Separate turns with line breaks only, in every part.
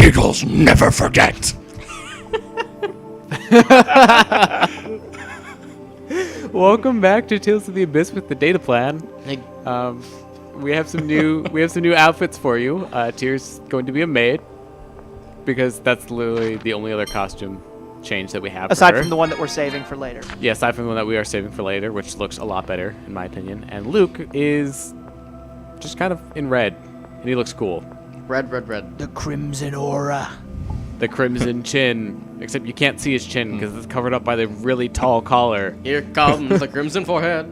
Cheagles never forget.
Welcome back to Tales of the Abyss with the data plan. We have some new outfits for you. Tyr's going to be a maid because that's literally the only other costume change that we have.
Aside
for her.
from the one that we're saving for later.
Yeah, aside from the one that we are saving for later, which looks a lot better in my opinion. And Luke is just kind of in red, and he looks cool.
Red.
The crimson aura.
The crimson chin, except you can't see his chin because it's covered up by the really tall collar.
Here comes the crimson forehead.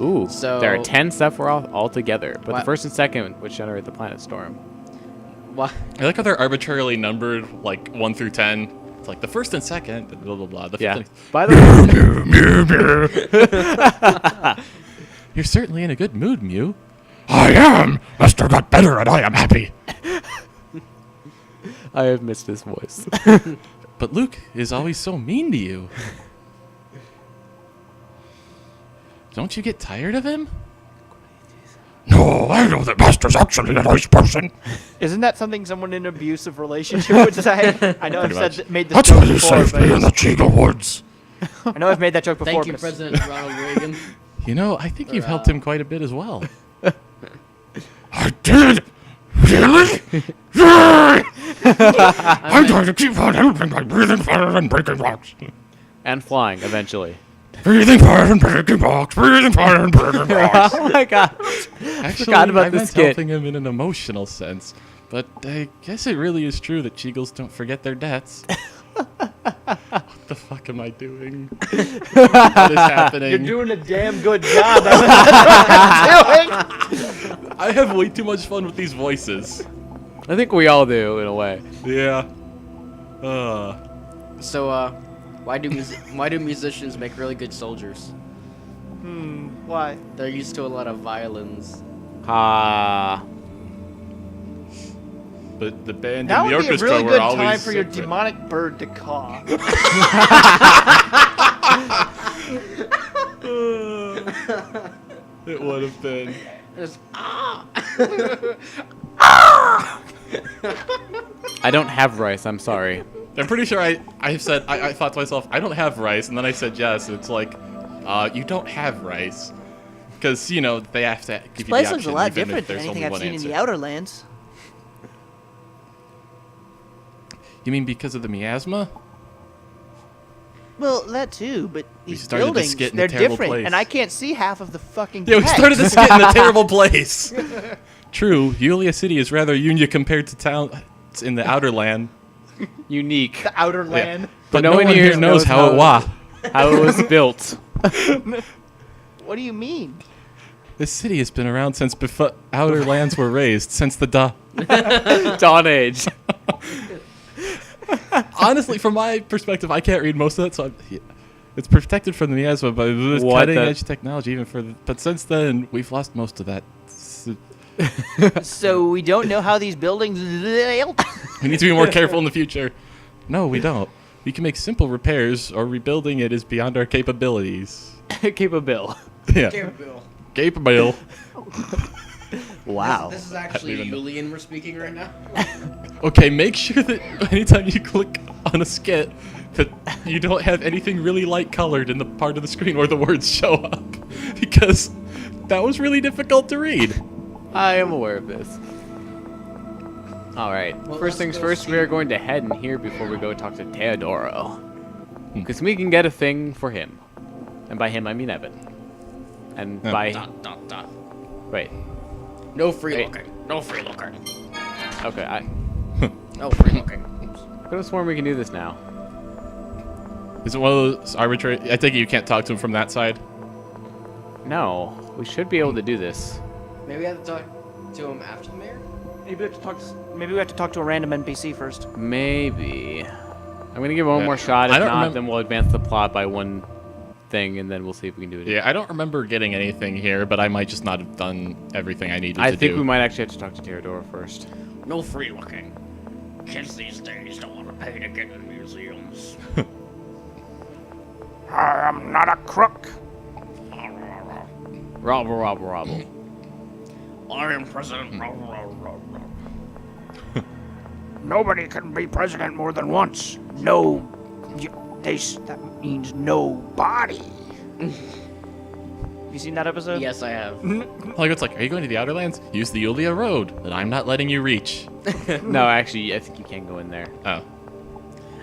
Ooh,
So-
there are 10 Sephiroth all together, but the
What?
first and second which generate the planet storm.
What?
I like how they're arbitrarily numbered, like 1 through 10. It's like the first and second, blah blah blah. The
Yeah.
fifth
By the way,
You're certainly in a good mood, Mew. I am. Lester got better, and I am happy.
I have missed his voice.
But Luke is always so mean to you. Don't you get tired of him? No, I know that Master's actually a nice person.
Isn't that something someone in an abusive relationship would say? I know I've made this
That's
joke
why you
before,
saved me in the Cheagle Woods.
I know I've made that joke before.
Thank you,
but
President Ronald Reagan.
You know, I think you've
Or,
helped him quite a bit as well.
I did? Really? Yay! I'm going to keep on helping by breathing fire and breaking rocks.
And flying, eventually.
Breathing fire and breaking rocks. Breathing fire and breaking rocks.
Oh my god.
Actually,
forgot about
I
the
meant
skit.
helping him in an emotional sense. But I guess it really is true that Cheagles don't forget their debts. What the fuck am I doing? What is happening?
You're doing a damn good job. That's what I'm doing.
I have way too much fun with these voices.
I think we all do, in a way.
Yeah.
So, why do musicians make really good soldiers?
Why?
They're used to a lot of violins.
Ah.
But the band
That
and the
would be a
orchestra
really
were
good
always
time for your
separate.
demonic bird to caw.
It would have been.
There's,
I don't have rice, I'm sorry.
I'm pretty sure I said I thought to myself, I don't have rice, and then I said yes. And it's like, you don't have rice, because you know they have to give you the
Place
option.
looks a lot
even
different
if
than
there's
anything
only
I've
one
seen
answer.
in the Outer Lands.
You mean because of the miasma?
Well, that too, but these
started this
buildings,
skit in a
they're
terrible
different,
place.
and I can't see half of the fucking
Yeah, we
text.
started this skit in a terrible place. True, Yulia City is rather unique compared to towns in the outer land.
Unique.
The Outer Land.
But
no
no
one
one
here
here knows how it was.
How it was built.
What do you mean?
This city has been around since before outer lands were raised, since the
Dawn Age.
Honestly, from my perspective, I can't read most of that, so it's protected from the miasma by this
What
cutting-edge technology. But since then, we've lost most of that.
So we don't know how these buildings built?
We need to be more careful in the future. No, we don't. We can make simple repairs, or rebuilding it is beyond our capabilities.
Keep a bill.
Yeah. Capable.
Wow.
This is actually
even know.
Yulian we're speaking right now.
Okay, make sure that anytime you click on a skit, that you don't have anything really light colored in the part of the screen where the words show up, because that was really difficult to read.
I am aware of this. Alright,
Well,
first
let's
things
go
first,
see-
we are going to head in here before we go talk to Teodoro. Because we can get a thing for him. And by him, I mean Evan. And
Yeah.
by...
Dot, dot.
Wait.
No free
Wait.
looking. No free looking.
Okay, I
No free looking. Oops.
could have sworn we can do this now.
Is it one of those arbitrary? I think you can't talk to him from that side.
No, we should be able to do this.
Maybe I have to talk to him after the mayor?
Maybe we have to talk to a random NPC first.
Maybe. I'm gonna give it one
Yeah.
more shot.
I
If
don't
not,
remember-
then we'll advance the plot by one thing, and then we'll see if we can do it.
Yeah, I don't remember getting anything here, but I might just not have done everything I needed
I
to
think
do.
we might actually have to talk to Teodoro first.
No free looking. Kids these days don't want to pay to get in museums.
I am not a crook.
Robble.
I am president.
Nobody can be president more than once. No, that means nobody. You seen that episode?
Yes, I have.
Like, it's like, are you going to the Outer Lands? Use the Yulia Road that I'm not letting you reach.
No, actually, I think you can go in there.
Oh.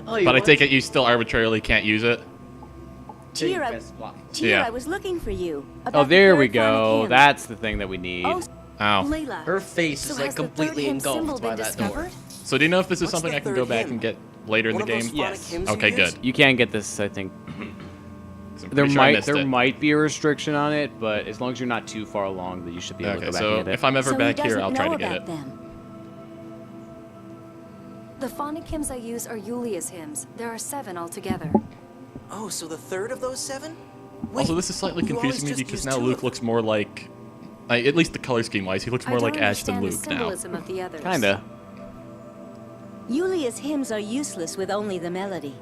Oh, you
But I
want
take it you still arbitrarily can't use it?
to
Here,
press block.
Yeah.
I was looking for you.
Oh,
About the
there we
third
go.
phonic hymn.
That's the thing that we need.
Oh,
Ow.
Layla.
Her face
So
is like
has the
completely
third hymn symbol
engulfed by
been
that door.
discovered?
So do you know if this is
What's
something
the
I can
third
go back
hymn?
and get later in
One
the
of those
game?
phonic
Yes.
hymns
Okay,
you use?
good.
You can get this, I think.
'Cause I'm
There
pretty sure I
might
missed
there
it.
might be a restriction on it, but as long as you're not too far along, that you should be able
Okay,
to go back
so
and get it.
if I'm ever
So he
back here,
doesn't
I'll try
know
to get
about
it.
them. The phonic hymns I use are Yulia's hymns. There are 7 altogether.
Oh, so the third of those 7? Wait,
Also, this is slightly
you always
confusing me
just
because
use
now
2
Luke
of
looks
them.
more like, at least the color scheme wise, he looks more
I
like
don't
Ash than
understand
Luke
the
now.
symbolism of the others.
Kinda.
Yulia's hymns are useless with only the melody.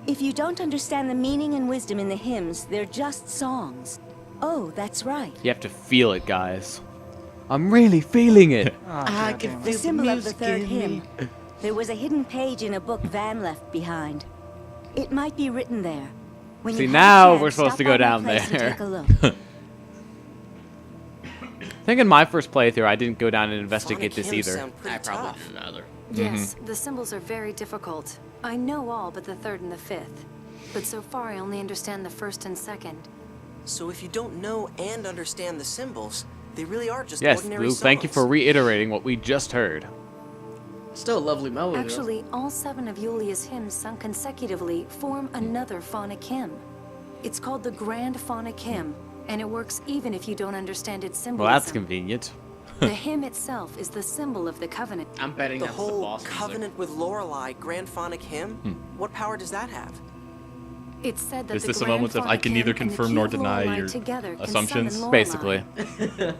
If you don't understand the meaning and wisdom in the hymns, they're just songs. Oh, that's right.
You have to feel it, guys. I'm really feeling it.
I can
The
feel the
symbol of the
music
third
in
hymn.
me.
There was a hidden page in a book Van left behind. It might be written there. When
See,
you have a
now
chance,
we're supposed
stop
to go
by my
down
place and
there.
take a look.
I think in my first playthrough, I didn't go down and investigate
Phonic
this
hymns
either.
sound pretty
I probably
tough.
didn't either.
Yes, the symbols are very difficult. I know all but the third and the fifth. But so far, I only understand the first and second.
So if you don't know and understand the symbols, they really are just
Yes,
ordinary
Luke,
songs.
thank you for reiterating what we just heard.
Still a lovely melody. though.
Actually, all 7 of Yulia's hymns sung consecutively form another phonic hymn. It's called the Grand Phonic Hymn, and it works even if you don't understand its
Well,
symbolism.
that's convenient.
The hymn itself is the symbol of the covenant.
I'm betting
The
that's the
whole
boss music.
covenant with Lorelei Grand Phonic Hymn?
Hmm.
What power does that have?
It's said that
Is
the
this a
Grand
moment of I
Phonic
can
Hymn
neither
and the
confirm
Key
nor
of
deny
Lorelei
your
together can
assumptions?
summon
Basically.
Lorelei.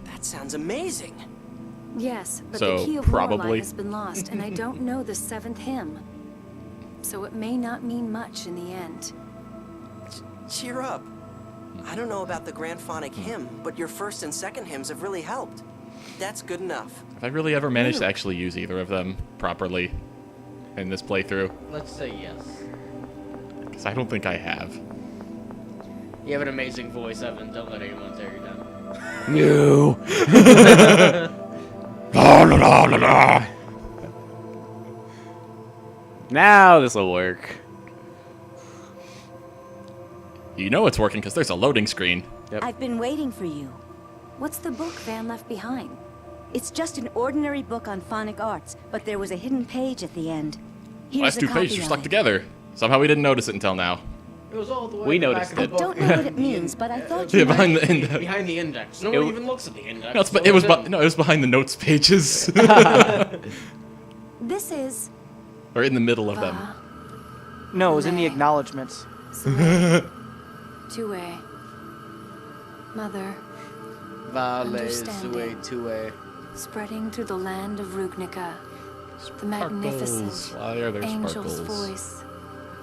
That sounds amazing.
Yes, but
So,
the Key of
probably.
Lorelei has been lost, and I don't know the 7th hymn. So it may not mean much in the end.
Cheer up. I don't know about the Grand Phonic Hymn, but your first and second hymns have really helped. That's good enough.
Have I really ever managed to actually use either of them properly in this playthrough?
Let's say yes.
Because I don't think I have.
You have an amazing voice, Evan. Don't let anyone tear you down.
No.
La la la la la.
Now this will work.
You know it's working because there's a loading screen.
Yep.
I've been waiting for you. What's the book Van left behind? It's just an ordinary book on phonic arts, but there was a hidden page at the end. Here's
Last
a
2
copy
pages are
of
stuck
it.
together. Somehow we didn't notice it until now.
It was all the way
We
in the
noticed
back
it.
of the
I
book.
don't know what it means, but I thought
Yeah,
you
behind
might.
the index.
Behind the index. No
It
one
w-
even looks at the index.
No,
so we didn't.
it was behind the notes pages.
This is
Or in the middle of them.
No, it was in the acknowledgments.
Tue. Mother,
Vale,
Understanding.
Zue, Tue.
spreading through the land of Rugnica. The
Sparkles.
magnificent
Why are there
angel's
sparkles?
voice.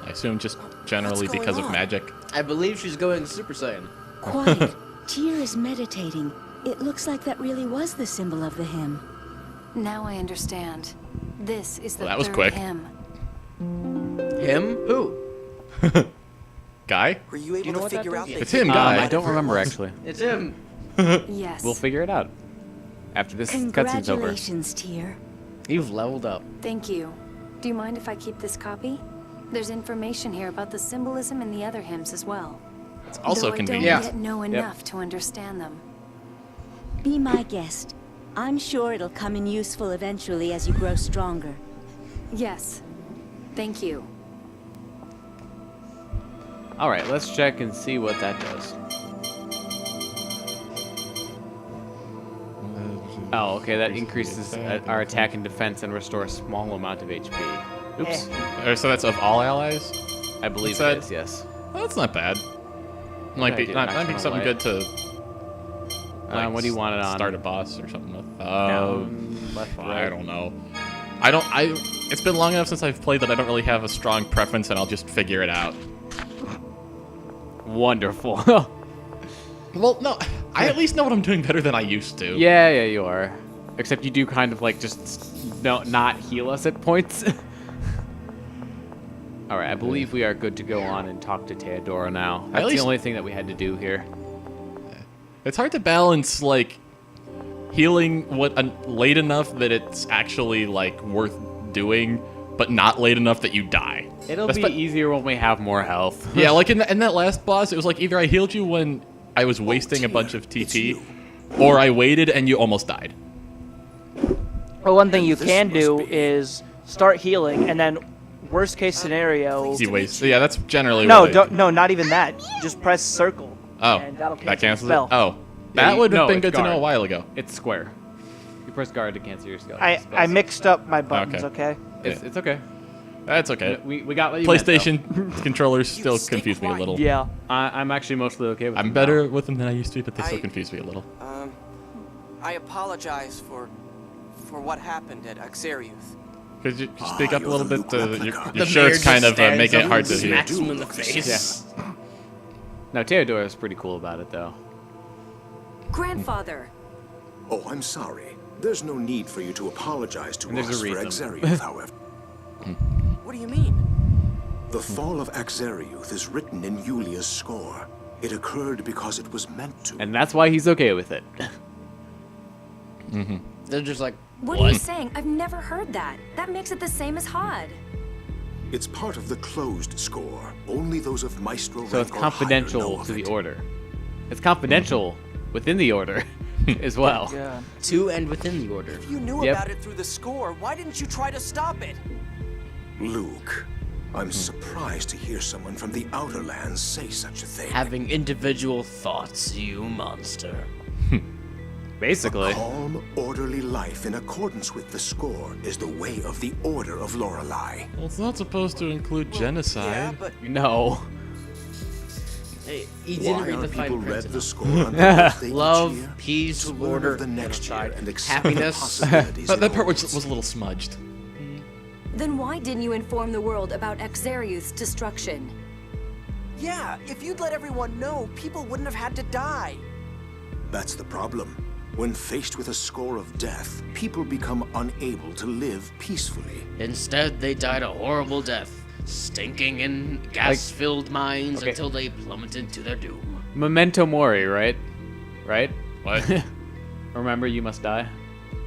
I assume just generally
What's
because
going
of
on?
magic.
I believe she's going Super Saiyan.
Quiet. Tyr is meditating. It looks like that really was the symbol of the hymn. Now I understand. This is the
Well, that was
third
quick.
hymn.
Him? Who?
Guy?
Were you able
know
to
what that
figure out
does?
the
It's him,
hidden
guy.
part
I
of
don't
her
remember
voice?
actually.
It's him.
Yes.
We'll figure it out after this cutscene's over.
Congratulations, Tyr.
You've leveled up.
Thank you. Do you mind if I keep this copy? There's information here about the symbolism in the other hymns as well.
It's also
Though
convenient.
I
Yeah.
don't yet know enough to understand them. Be my guest. I'm sure it'll come in useful eventually as you grow stronger. Yes. Thank you.
All right, let's check and see what that does. Oh, okay, that increases our attack and defense and restores a small amount of HP. Oops.
So that's of all allies?
I believe
What's
it
that?
is, yes.
Well, that's not bad. Might be,
do
might
an
be
external
something
light.
good to
What do you want it on?
start a boss or something with.
Down, left,
I
right.
don't know. It's been long enough since I've played that I don't really have a strong preference, and I'll just figure it out.
Wonderful.
Well, no, I at least know what I'm doing better than I used to.
Yeah, you are. Except you do kind of like just not heal us at points. All right, I believe we are good to go on and talk to Theodora now. That's the only thing that we had to do here.
It's hard to balance like healing late enough that it's actually like worth doing, but not late enough that you die.
It'll be easier when we have more health.
Yeah, like in that last boss, it was like either I healed you when I was wasting a bunch of TP, or I waited and you almost died.
Well, one thing you can do is start healing, and then worst case scenario.
You waste. Yeah, that's generally.
No,
what
no, not even that. Just press circle.
Oh,
and that'll
that cancels
the spell.
it. Oh, that would have been good to know a
guard.
while ago.
It's square. You press guard to cancel your spell.
I mixed up my buttons. Okay.
It's okay.
That's okay.
We got what you meant,
PlayStation controllers still confuse me a little.
Yeah.
I'm actually mostly okay with.
I'm better with them than I used to be, but they still confuse me a little.
I apologize for what happened at Axariuth.
Could you speak up a little bit? Your
The
shirt's
mayor
kind of
just stands
making it
up
hard
and
to hear.
smacks him in the face.
No, Theodora's pretty cool about it though.
Grandfather.
Oh, I'm sorry. There's no need for you to apologize to
And there's
us
a
for
reason.
Axariuth, however.
What do you mean?
The fall of Axariuth is written in Yulia's score. It occurred because it was meant to.
And that's why he's okay with it.
They're just like,
What are you saying? I've never heard that. That makes it the same as Hod.
It's part of the closed score. Only those of Maestro
So it's
rank or higher know
confidential
of
to the
it.
order. It's confidential within the order as well.
Yeah.
to and within the order.
If you knew
Yep.
about it through the score, why didn't you try to stop it?
Luke, I'm surprised to hear someone from the Outer Lands say such a thing.
Having individual thoughts, you monster.
Basically.
A calm, orderly life in accordance with the score is the way of the Order of Lorelei.
Well, it's not supposed to include
Yeah,
genocide.
but
No.
Hey, he
Why
didn't read the
aren't people
fine
read
print
the
enough.
score on the birthday each
Love,
year?
peace,
To learn
order,
of the next year
genocide,
and accept the
happiness.
possibilities
That
it
part
holds.
was a little smudged.
Then why didn't you inform the world about Axariuth's destruction?
yeah, if you'd let everyone know, people wouldn't have had to die.
That's the problem. When faced with a score of death, people become unable to live peacefully.
Instead, they died a horrible death, stinking in gas-filled mines
okay.
until they plummeted to their doom.
Memento mori, right? Right?
What?
Remember, you must die.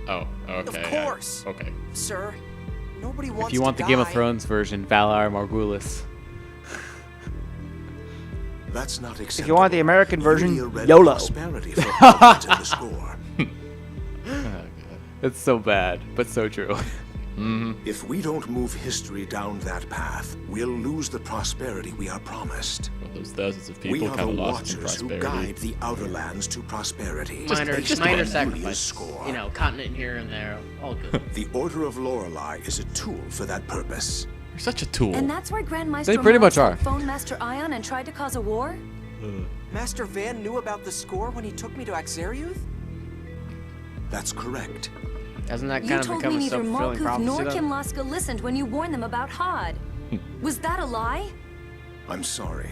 Oh, okay.
Of course.
Okay.
Sir, nobody wants
If you want
to
the Game of
die.
Thrones version, Valar Morghulis.
That's not acceptable.
If you want the American version,
Yulia read
YOLO.
prosperity for problems in the score.
It's so bad, but so true.
If we don't move history down that path, we'll lose the prosperity we are promised.
Well, those thousands of
We
people
are
kind
the
of lost in
watchers who
prosperity.
guide the Outer Lands to prosperity.
Minor
Based on
minor
Yulia's
sacrifice.
score.
You know, continent here and there, all good.
The Order of Lorelei is a tool for that purpose.
You're such a tool.
And that's why Grand Maestro
They pretty much
Miles
are.
phoned Master Ion and tried to cause a war?
Master Van knew about the score when he took me to Axariuth?
That's correct.
Hasn't that
You
kind of
told
become
me
a
neither
self-fulfilling
Malkuth nor
prophecy?
Kinlaska listened when you warned them about Hod. Was that a lie?
I'm sorry.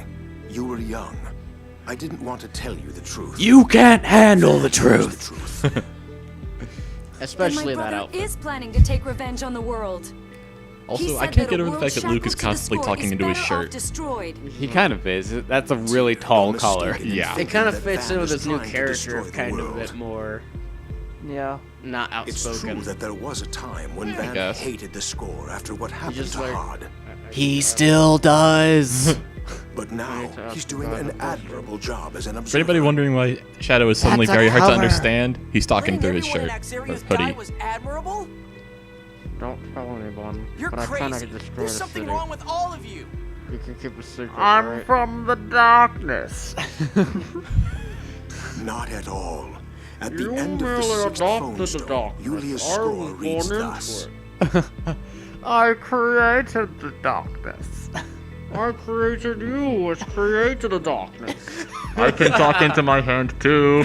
You were young. I didn't want to tell you the truth.
You can't handle the
Here's
truth.
the truth.
Especially
and my
that
brother
outfit.
is planning to take revenge on the world. He
Also,
said
I can't
that
get
a
over the
world
fact that Luke is
shackled to the
constantly
score
talking
is
into his
better off
shirt.
destroyed.
He kind of is. That's a really tall
No
collar.
mistake in
Yeah.
thinking
It kind of
that
fits
Van
in with
is
his new
trying to
character
destroy
of
the
kind of a
world.
bit more
Yeah.
not
It's
outspoken.
true that there was a time when Van
guess.
hated the score after what happened
just
to
like-
Hod.
He still does.
But now, he's doing an admirable job as an
For
observer.
anybody wondering why Shadow is suddenly
That's a
very hard to
color.
understand, he's talking
Letting
through his
everyone
shirt
in
or
Axariuth die
hoodie.
was admirable?
Don't tell anyone.
You're crazy. There's something wrong with all of you.
You can keep a secret.
I'm from the darkness.
Not at all. At the end of the sixth phone stone, Yulia's score reads thus.
I created the darkness.
I created you, which created the darkness.
I can talk into my hand too.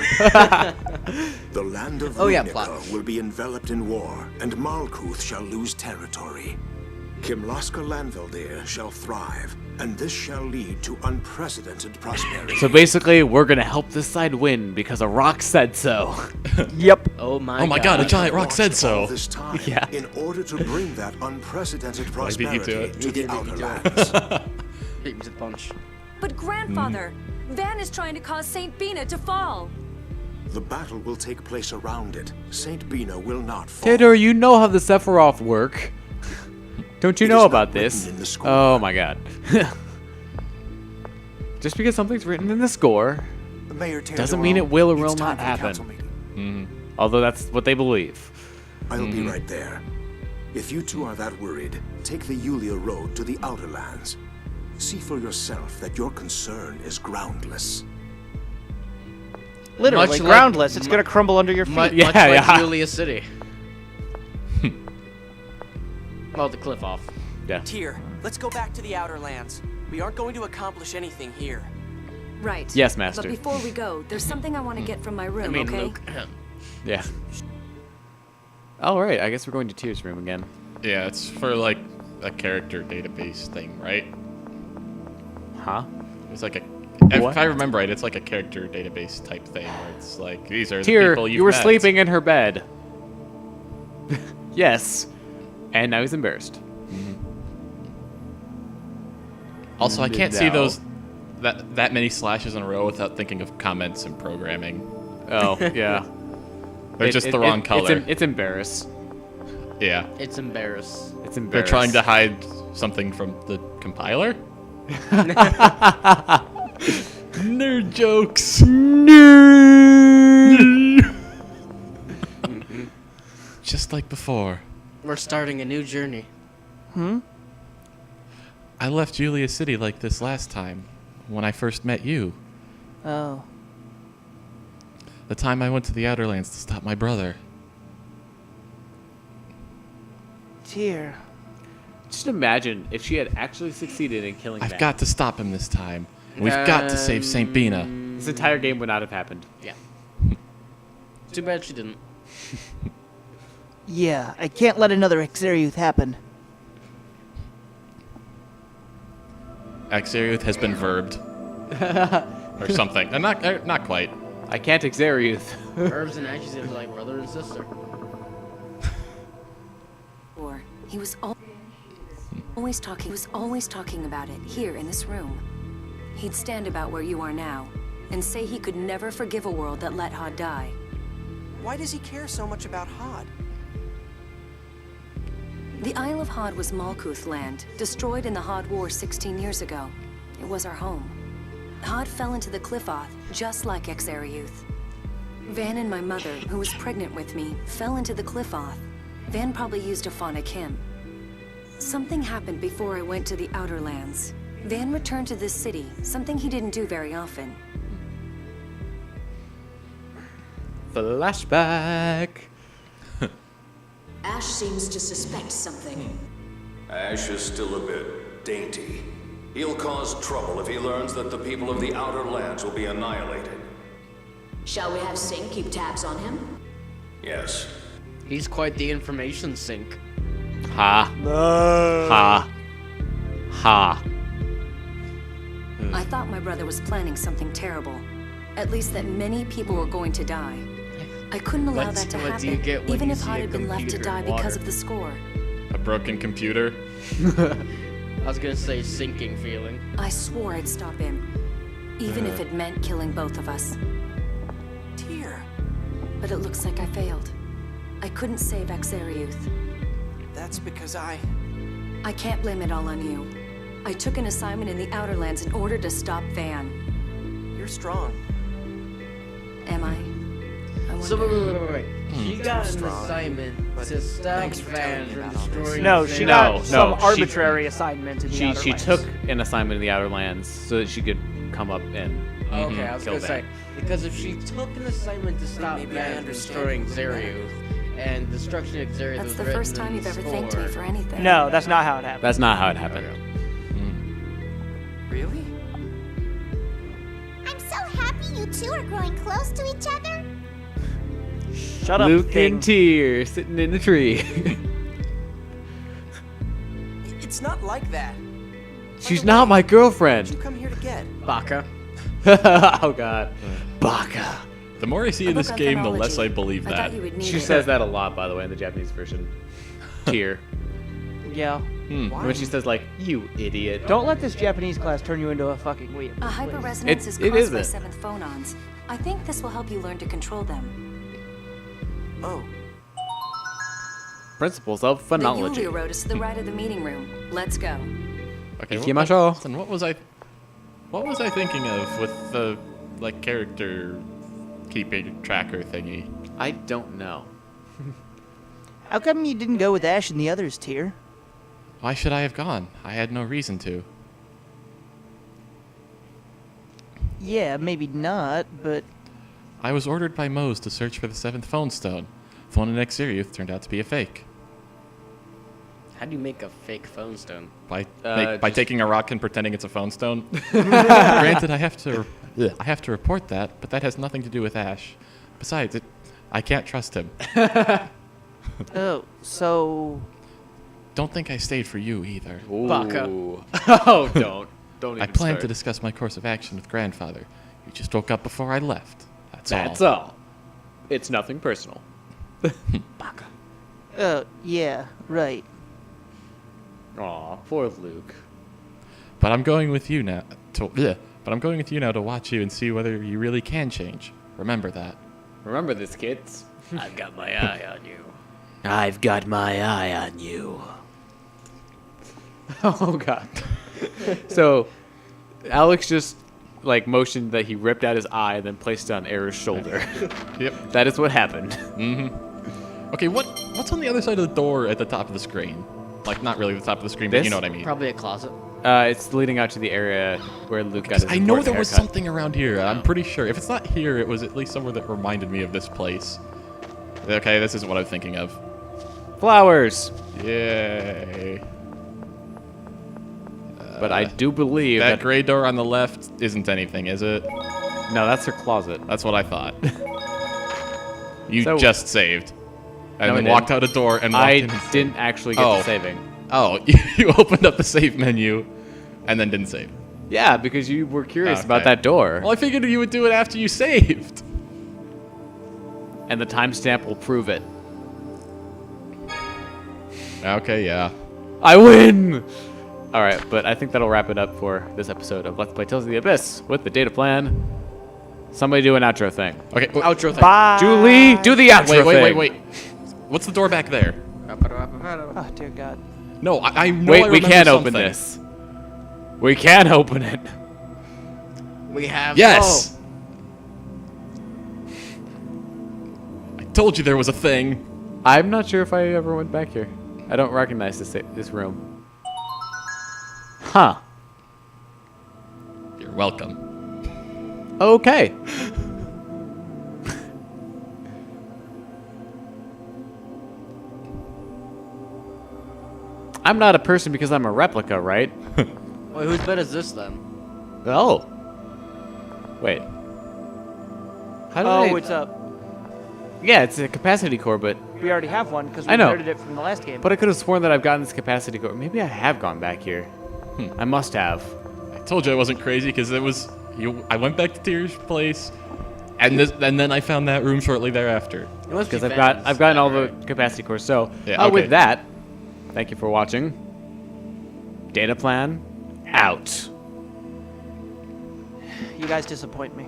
The land of
Oh, yeah,
Runica
plot.
will be enveloped in war, and Malkuth shall lose territory. Kimlaska Lanveldir shall thrive, and this shall lead to unprecedented prosperity.
So basically, we're gonna help this side win because a rock said so.
Yep.
Oh my
God, a giant rock
Watched
said
all
so.
this time
Yeah.
in order to bring that unprecedented
I beat you to
prosperity
it.
to the
You
Outer
beat me to
Lands.
Hit me to the punch.
But grandfather, Van is trying to cause Saint Bina to fall.
The battle will take place around it. Saint Bina will not fall.
Theodore, you know how the Sephiroth work. Don't you
It
know
is
about
not
this?
written in the score.
Oh my god. Just because something's written in the score
Mayor
doesn't mean it will or will
It's time
not
for the council
happen.
meeting.
Although that's what they believe.
I'll be right there. If you two are that worried, take the Yulia Road to the Outer Lands. See for yourself that your concern is groundless.
Literally
Much like-
groundless. It's gonna crumble under your feet.
Much
Yeah,
like
yeah.
Yulia City. Well, the cliff off.
Yeah.
Tyr, let's go back to the Outer Lands. We aren't going to accomplish anything here.
Right.
Yes, Master.
But before we go, there's something I want to get from my room,
I mean,
okay?
Luke.
Yeah. All right. I guess we're going to Tyr's room again.
Yeah, it's for like a character database thing, right?
Huh?
It's like a.
What?
If I remember right, it's like a character database type thing where it's like these are the
Tyr,
people you've
you were
met.
sleeping in her bed. Yes. And now he's embarrassed.
Also, I can't see
No.
those that many slashes in a row without thinking of comments and programming.
Oh, yeah.
They're just the wrong color.
It's embarrassed.
Yeah,
It's embarrassed.
It's
they're
embarrassed.
trying to hide something from the compiler. Nerd jokes. Just like before.
We're starting a new journey.
I left Yulia City like this last time, when I first met you.
Oh.
The time I went to the Outer Lands to stop my brother.
Tyr.
Just imagine if she had actually succeeded in killing
I've
Van.
got to stop him this time. We've got to save Saint Bina.
This entire game would not have happened.
Yeah. Too bad she didn't.
Yeah, I can't let another Exariuth happen.
Axariuth has been verbed. Or something. Not quite.
I can't Exariuth.
Herbs and ashes is like brother and sister.
Or he was always talking. He was always talking about it here in this room. He'd stand about where you are now, and say he could never forgive a world that let Hod die.
Why does he care so much about Hod?
The Isle of Hod was Malkuth land, destroyed in the Hod War 16 years ago. It was our home. Hod fell into the Cliffoth, just like Exariuth. Van and my mother, who was pregnant with me, fell into the Cliffoth. Van probably used a phonic hymn. Something happened before I went to the Outer Lands. Van returned to this city, something he didn't do very often.
Flashback.
Ash seems to suspect something.
Ash is still a bit dainty. He'll cause trouble if he learns that the people of the Outer Lands will be annihilated.
Shall we have Singh keep tabs on him?
Yes.
He's quite the information sink.
Ha. Ha. Ha.
I thought my brother was planning something terrible. At least that many people were going to die. I couldn't allow
What-
that to
what do you
happen,
get when
even
you
if
see
Hod
a
had been left to
computer
die
in
because
water?
of the score.
A broken computer.
I was gonna say sinking feeling.
I swore I'd stop him, even if it meant killing both of us.
Tyr,
But it looks like I failed. I couldn't save Exariuth.
that's because I
can't blame it all on you. I took an assignment in the Outer Lands in order to stop Van.
You're strong.
Am I? I
So
wonder.
wait. She got an assignment to stop
thanks for
Van
telling me
from
about all this.
destroying.
No, she
Van.
got some
she-
arbitrary assignment in the
She
Outer
she
Lands.
took an assignment in the Outer Lands so that she could come up and
Okay, I was
kill
gonna say
Van.
because if she took an assignment to stop
Maybe I
Van from
understand
destroying
a little better.
Xeriuth, and destruction of Xeriuth
That's
was
the
written
first time
in
you've
the
ever thanked me
score.
for anything.
No, that's not how it happened.
That's not how it happened.
Really?
I'm so happy you two are growing close to each other.
Shut up,
Luke
thing.
and Tyr sitting in a tree.
It's not like that.
She's not my girlfriend.
What'd you come here to get?
Baka.
Oh god. Baka.
The more I see in this game, the less I believe that.
She says that a lot, by the way, in the Japanese version. Tier.
Yeah.
When she says like, "You idiot."
Don't let this Japanese class turn you into a fucking weeb.
A hyperresonance is
It
caused by
isn't.
7th phonons. I think this will help you learn to control them.
Oh.
Principles of
The
phonology.
Yulia Road is to the right of the meeting room. Let's go.
Okay,
Ikimashou.
listen, what was I thinking of with the like character keeping tracker thingy?
I don't know.
How come you didn't go with Ash and the others, Tyr?
Why should I have gone? I had no reason to.
Yeah, maybe not, but
I was ordered by Mose to search for the 7th phone stone. The one in Exeriuth turned out to be a fake.
How do you make a fake phone stone?
By taking a rock and pretending it's a phone stone. Granted, I have to report that, but that has nothing to do with Ash. Besides, I can't trust him.
oh, so
Don't think I stayed for you either.
Baka. Oh, don't even
I planned
start.
to discuss my course of action with grandfather. You just woke up before I left.
That's all. It's nothing personal.
Baka. Yeah, right.
Aw, poor Luke.
But I'm going with you now to watch you and see whether you really can change. Remember that.
Remember this, kids.
I've got my eye on you.
I've got my eye on you. Oh god. So, Alex just like motioned that he ripped out his eye and then placed it on Era's shoulder.
Yep.
That is what happened.
Mm-hmm. Okay, what's on the other side of the door at the top of the screen? Like, not really the top of the screen, but you know what I mean.
Probably a closet.
It's leading out to the area where Luke got his
I know
important
there was
haircut.
something around here. I'm pretty sure. If it's not here, it was at least somewhere that reminded me of this place. Okay, this isn't what I'm thinking of.
Flowers!
Yay.
But I do believe
that gray door on the left isn't anything, is it?
No, that's her closet.
That's what I thought. You
So-
just saved. And
No, I
then
didn't.
walked out a door and walked
I
in.
didn't actually get to saving.
Oh, you opened up the save menu and then didn't save.
Yeah, because you were curious about
Okay.
that door.
Well, I figured you would do it after you saved.
And the timestamp will prove it.
Okay, yeah.
I win! Alright, but I think that'll wrap it up for this episode of Let's Play Tales of the Abyss with the data plan. Somebody do an outro thing.
Okay,
Outro thing.
Bye.
Julie, do the outro thing.
Wait. What's the door back there?
Oh, dear God.
No, I know
Wait,
I
we
remember
can't open
something.
this. We can open it.
We have.
Yes! I told you there was a thing.
I'm not sure if I ever went back here. I don't recognize this room. Huh.
You're welcome.
Okay. I'm not a person because I'm a replica, right?
Wait, whose bed is this then?
Oh. Wait. How did
Oh,
I...
it's up.
Yeah, it's a capacity core, but...
We already have one because we
I know.
inherited it from the last game.
But I could have sworn that I've gotten this capacity core. Maybe I have gone back here. I must have.
I told you I wasn't crazy because it was you. I went back to Tyr's place, and then I found that room shortly thereafter.
Because I've gotten all the capacity cores. So
Yeah, okay.
with that, thank you for watching. Data plan out.
You guys disappoint me.